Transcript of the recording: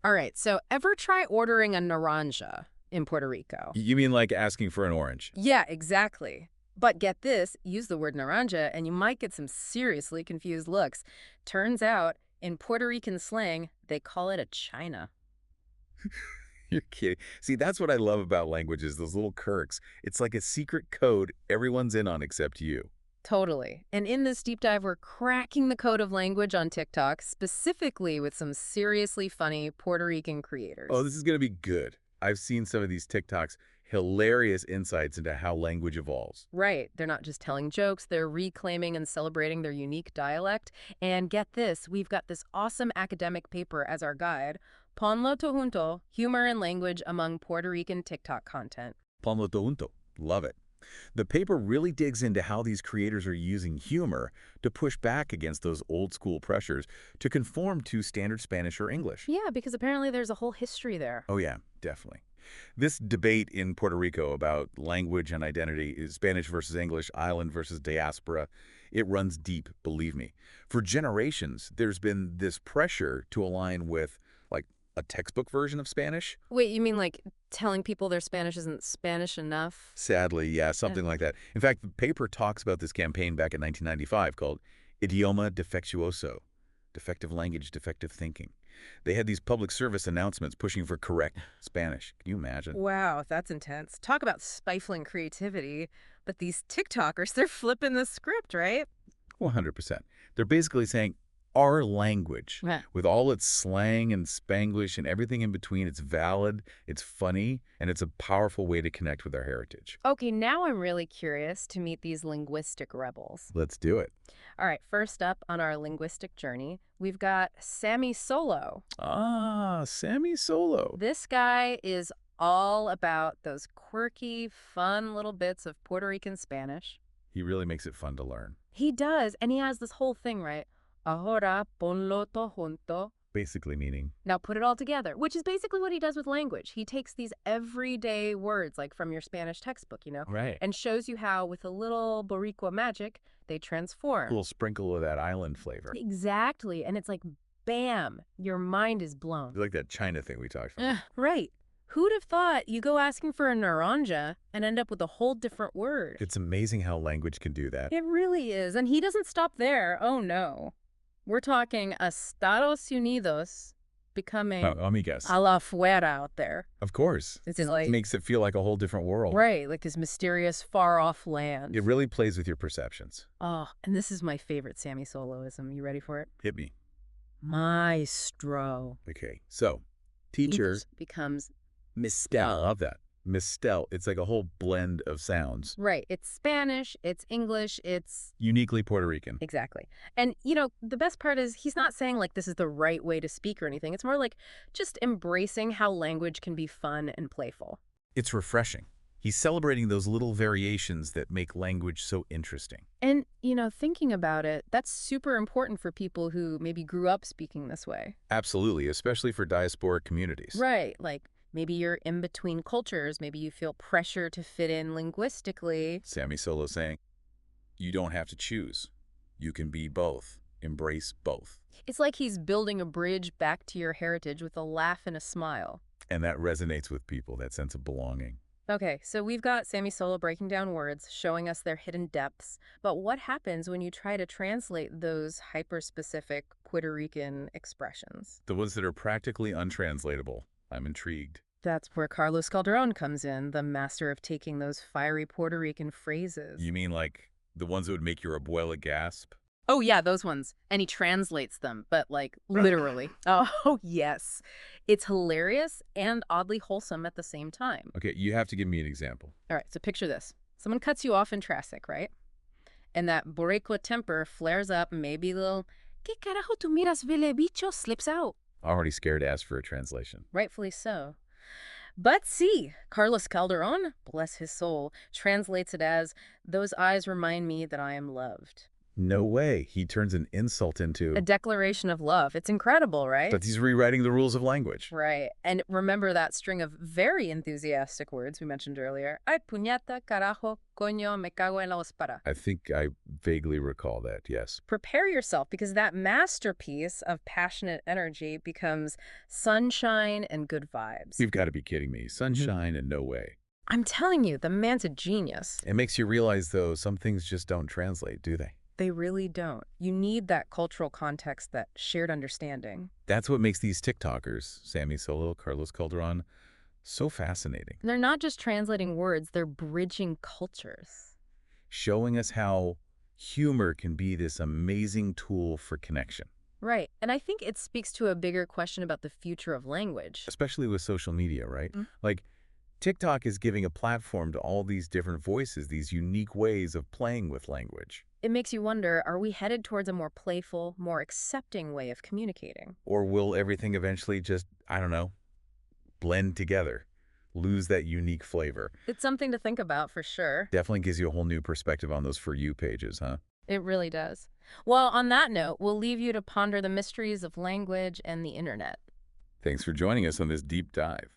All right, so ever try ordering a naranja in Puerto Rico? You mean like asking for an orange? Yeah, exactly. But get this, use the word naranja and you might get some seriously confused looks. Turns out, in Puerto Rican slang, they call it a china. You're kidding. See, that's what I love about languages, those little quirks. It's like a secret code everyone's in on except you. Totally. And in this deep dive, we're cracking the code of language on TikTok, specifically with some seriously funny Puerto Rican Oh, creators. this is going to be good. I've seen some of these TikToks, hilarious insights into how language evolves. Right. They're not just telling jokes, they're reclaiming and celebrating their unique dialect. And get this, we've got this awesome academic paper as our guide, Ponlo to Junto, Humor and Language Among Puerto Rican TikTok Content. Ponlo. Love it. The paper really digs into how these creators are using humor to push back against those old school pressures to conform to standard Spanish or English. Yeah, because apparently there's a whole history there. Oh yeah, definitely. This debate in Puerto Rico about language and identity is Spanish versus English, island versus diaspora. It runs deep, believe me. For generations, there's been this pressure to align with, like, a textbook version of Spanish. Wait, you mean like telling people their Spanish isn't Spanish enough? Sadly, yeah, something like that. In fact, the paper talks about this campaign back in 1995 called Idioma Defectuoso, defective language, defective thinking. They had these public service announcements pushing for correct Spanish. Can you imagine? Wow, that's intense. Talk about stifling creativity. But these TikTokers, they're flipping the script, right? 100%. They're basically saying our language, Yeah. with all its slang and Spanglish and everything in between, it's valid, it's funny, and it's a powerful way to connect with our heritage. Okay, now I'm really curious to meet these linguistic rebels. Let's do it. All right, first up on our linguistic journey, we've got Sammy Solo. Ah, Sammy Solo. This guy is all about those quirky, fun little bits of Puerto Rican Spanish. He really makes it fun to learn. He does, and he has this whole thing, right? Ahora ponlo to junto. Basically meaning, Now put it all together, which is basically what he does with language. He takes these everyday words, like from your Spanish textbook, right, and shows you how, with a little Boricua magic, they a transform. little sprinkle of that island flavor. Exactly, and it's like, bam, your mind is blown. Like that China thing we talked about. Right. Who'd have thought you go asking for a naranja and end up with a whole different word? It's amazing how language can do that. It really is, and he doesn't stop there. Oh, no. We're talking Estados Unidos becoming Oh, let me guess. a la fuera out there. Of course. It's just like, It makes it feel like a whole different world. right, like this mysterious far-off land. It really plays with your perceptions. Oh, and this is my favorite Sammy Soloism. You ready for it? Hit me. Maestro. Okay, so teacher, English becomes I love that. Mistel. It's like a whole blend of sounds. right. It's Spanish, it's English, it's Uniquely Puerto Rican. exactly. And, the best part is he's not saying like this is the right way to speak or anything. It's more like just embracing how language can be fun and playful. It's refreshing. He's celebrating those little variations that make language so interesting. And, thinking about it, that's super important for people who maybe grew up speaking this way. Absolutely, especially for diasporic communities. Right. Like maybe you're in between cultures. Maybe you feel pressure to fit in linguistically. Sammy Solo saying, you don't have to choose. You can be both. Embrace both. It's like he's building a bridge back to your heritage with a laugh and a smile. And that resonates with people, that sense of belonging. Okay, so we've got Sammy Solo breaking down words, showing us their hidden depths. But what happens when you try to translate those hyper-specific Puerto Rican expressions? The ones that are practically untranslatable. I'm intrigued. That's where Carlos Calderon comes in, the master of taking those fiery Puerto Rican phrases. You mean like the ones that would make your abuela gasp? Oh, yeah, those ones. And he translates them, but like literally. Oh, yes. It's hilarious and oddly wholesome at the same time. Okay, you have to give me an example. All right, so picture this. Someone cuts you off in traffic, right? And that Boricua temper flares up, maybe a little, ¿Qué carajo tú miras, vele bicho? Slips out. Already scared to ask for a translation. Rightfully so. But see, Carlos Calderon, bless his soul, translates it as, those eyes remind me that I am loved. No way. He turns an insult A into... declaration of love. It's incredible, right? But he's rewriting the rules of language. Right. And remember that string of very enthusiastic words we mentioned earlier. Ay, puñata, carajo, coño, me cago en la ospara. I think I vaguely recall that, yes. Prepare yourself because that masterpiece of passionate energy becomes sunshine and good vibes. You've got to be kidding me. Sunshine and no way. I'm telling you, the man's a genius. It makes you realize, though, some things just don't translate, do they? They really don't. You need that cultural context, that shared understanding. That's what makes these TikTokers, Sammy Solo, Carlos Calderon, so fascinating. They're not just translating words, they're bridging cultures. Showing us how humor can be this amazing tool for connection. Right. And I think it speaks to a bigger question about the future of language. Especially with social media, right? Like, TikTok is giving a platform to all these different voices, these unique ways of playing with language. It makes you wonder, are we headed towards a more playful, more accepting way of communicating? Or will everything eventually just, I don't know, blend together, lose that unique flavor? It's something to think about for sure. Definitely gives you a whole new perspective on those For You pages, huh? It really does. Well, on that note, we'll leave you to ponder the mysteries of language and the internet. Thanks for joining us on this deep dive.